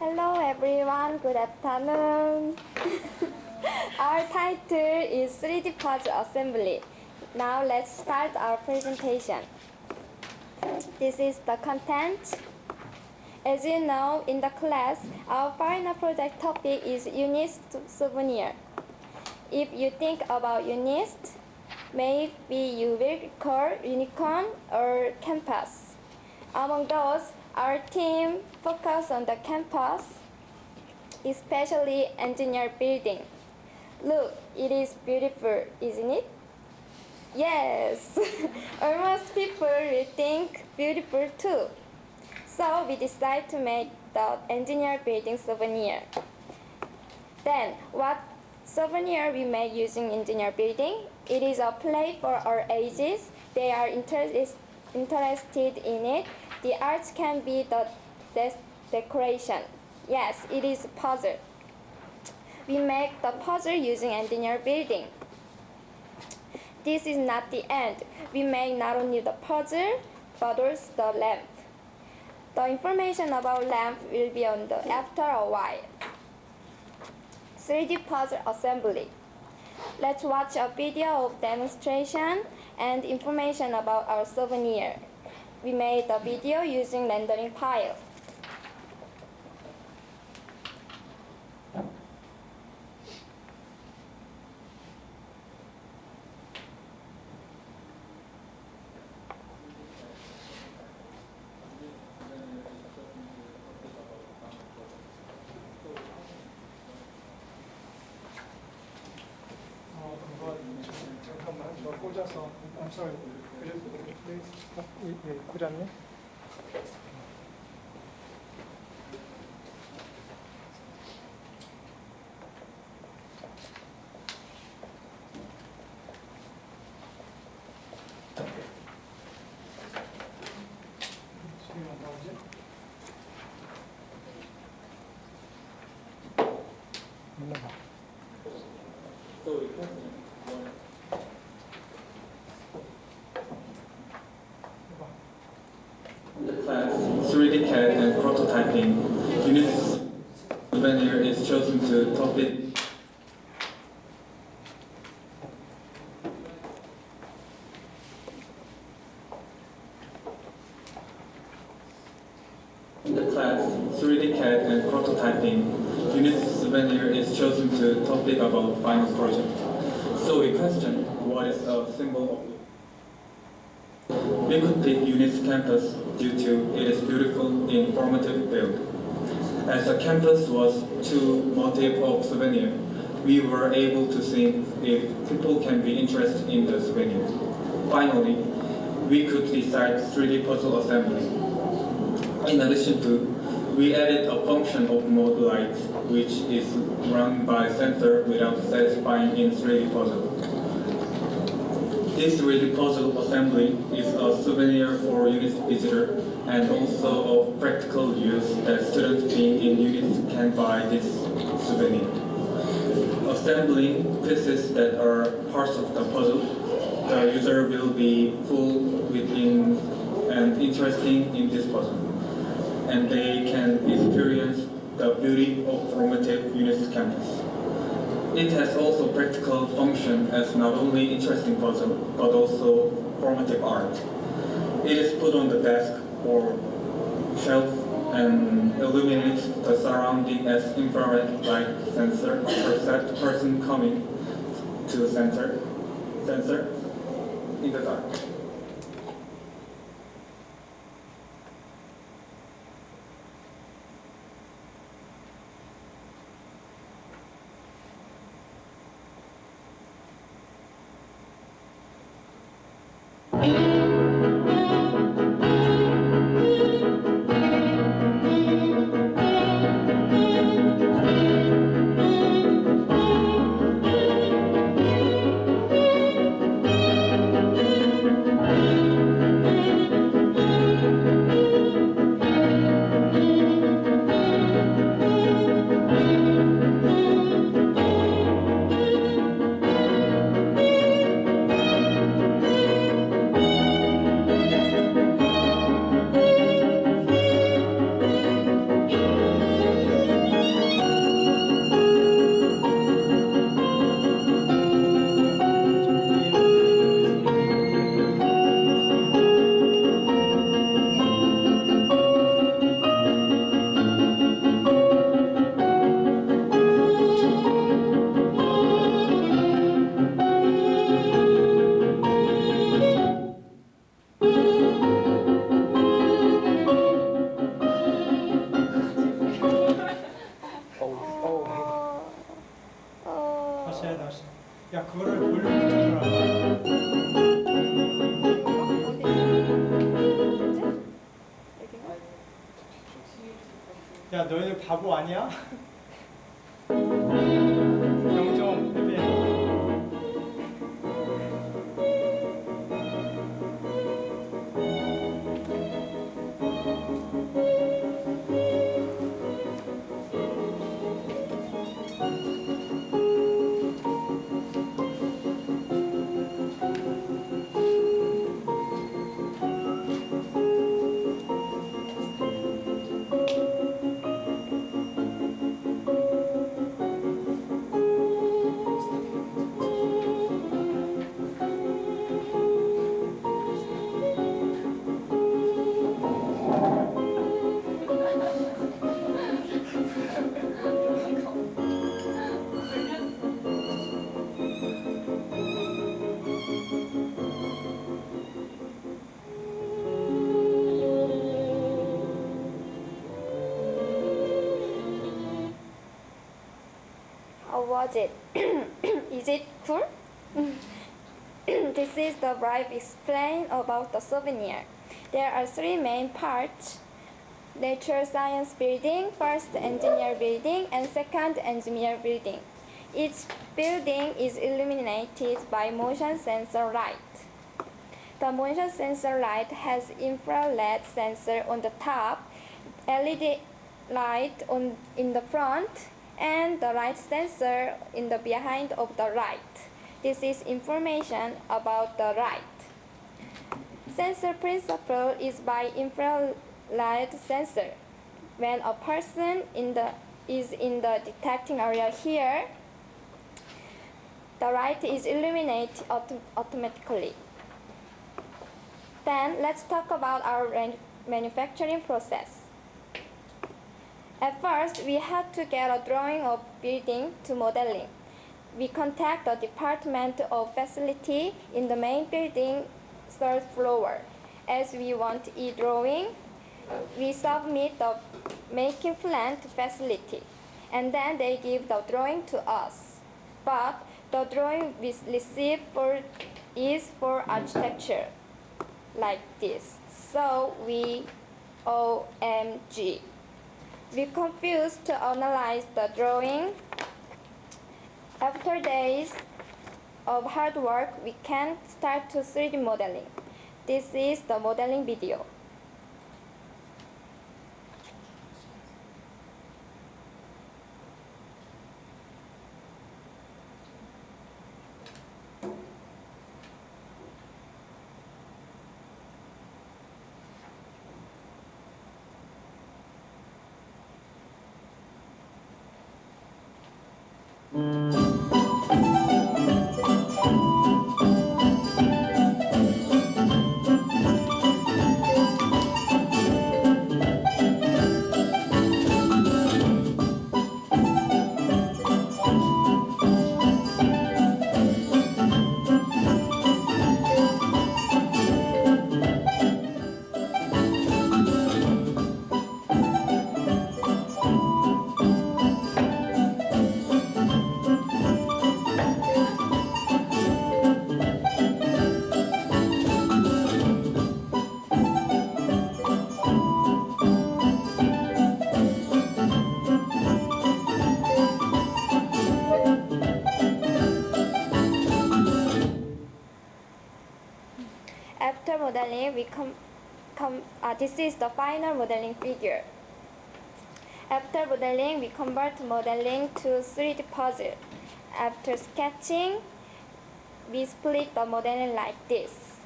Hello everyone, good afternoon. Our title is 3D puzzle assembly. Now let's start our presentation. This is the content. As you know, in the class, our final project topic is UNIST souvenir. If you think about UNIST, maybe you will recall unicorn or campus. Among those, our team focused on the campus, especially engineer building. Look, it is beautiful, isn't it? Yes, almost people will think beautiful too. So we decided to make the engineer building souvenir. Then, what souvenir we made using engineer building? It is a play for all ages. They are interested in it. The art can be the decoration. Yes, it is a puzzle. We make the puzzle using engineer building. This is not the end. We make not only the puzzle, but also the lamp. The information about lamp will be on the after a while. 3D puzzle assembly. Let's watch a video of demonstration and information about our souvenir. We made the video using rendering file. 잠깐만, 저 꽂아서. I'm sorry. 꽂았네? 지금 안 나오지? 눌러봐. The class 3D CAD and Prototyping, UNIST souvenir is chosen to topic. The class 3D CAD and Prototyping, UNIST souvenir is chosen to topic about final project. So we question, what is a symbol of? We could pick UNIST campus due to its beautiful, informative build. As the campus was two motif of souvenir, we were able to see if people can be interested in the souvenir. Finally, we could decide 3D puzzle assembly. In addition to, we added a function of mode light, which is run by sensor without satisfying in 3D puzzle. This 3D puzzle assembly is a souvenir for UNIST visitor and also of practical use that students being in UNIST can buy this souvenir. Assembling pieces that are parts of the puzzle, the user will be full within and interesting in this puzzle, and they can experience the beauty of formative UNIST campus. It has also practical function as not only interesting puzzle, but also formative art. It is put on the desk or shelf and illuminates the surrounding as infrared light sensor for that person coming to sensor in the dark. 너희들 바보 아니야? 0점 해배. How was it? Is it cool? This is the brief explain about the souvenir. There are three main parts: nature science building, first engineer building, and second engineer building. Each building is illuminated by motion sensor light. The motion sensor light has infrared sensor on the top, LED light in the front, and the light sensor in the behind of the light. This is information about the light. Sensor principle is by infrared sensor. When a person is in the detecting area here, the light is illuminated automatically. Then let's talk about our manufacturing process. At first, we had to get a drawing of building to modeling. We contact the Department of Facility in the main building third floor. As we want e-drawing, we submit the making plan to facility, and then they give the drawing to us. But the drawing we receive is for architecture, like this. So OMG. We confused to analyze the drawing. After days of hard work, we can start to 3D modeling. This is the modeling video. After modeling, this is the final modeling figure. After modeling, we convert modeling to 3D puzzle. After sketching, we split the modeling like this.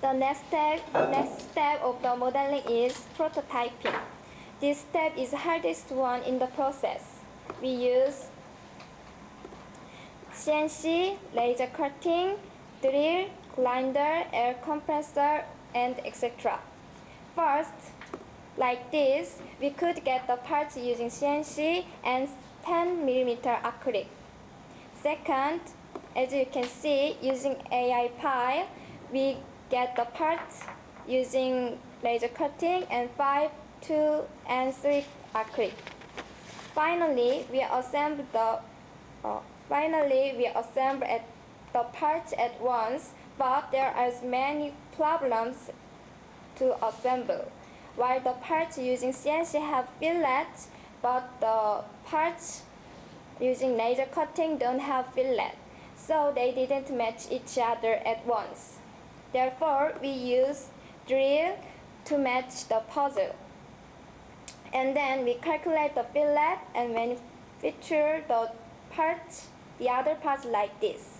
The next step of the modeling is prototyping. This step is the hardest one in the process. We use CNC, laser cutting, drill, grinder, air compressor, and etc. First, like this, we could get the parts using CNC and 10mm acrylic. Second, as you can see, using AI file, we get the parts using laser cutting and 5, 2, and 3 acrylic. Finally, we assemble the parts at once, but there are many problems to assemble. while the parts using CNC have fillets, but the parts using laser cutting don't have fillet, so they didn't match each other at once. Therefore, we use drill to match the puzzle. And then we calculate the fillet and manufacture the other parts like this.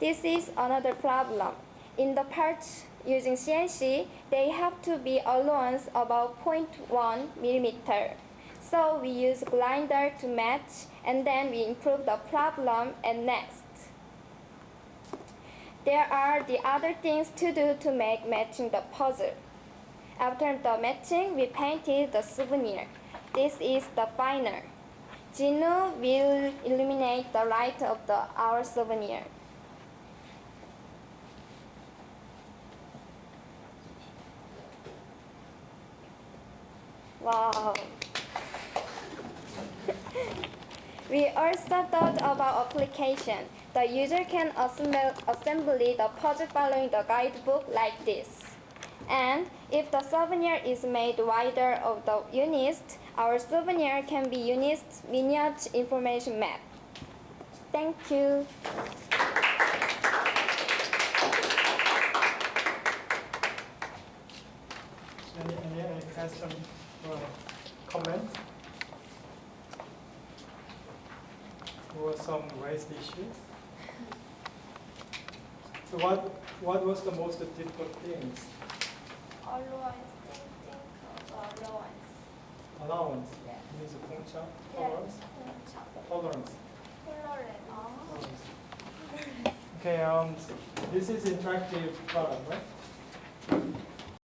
This is another problem. In the parts using CNC, they have to be allowance about 0.1 millimeter. So we use grinder to match, and then we improve the problem and next. There are the other things to do to make matching the puzzle. After the matching, we painted the souvenir. This is the final. Gino will illuminate the light of our souvenir. Wow. We also thought about application. The user can assemble the puzzle following the guidebook like this. And if the souvenir is made wider of the UNIST, our souvenir can be UNIST miniature information map. Thank you. Any question or comment? Or some raised issues? So what was the most difficult things? Allowance, thinking of allowance. Allowance. Yes. Means a function. Yes. Tolerance. Tolerance. Okay. This is interactive product, right?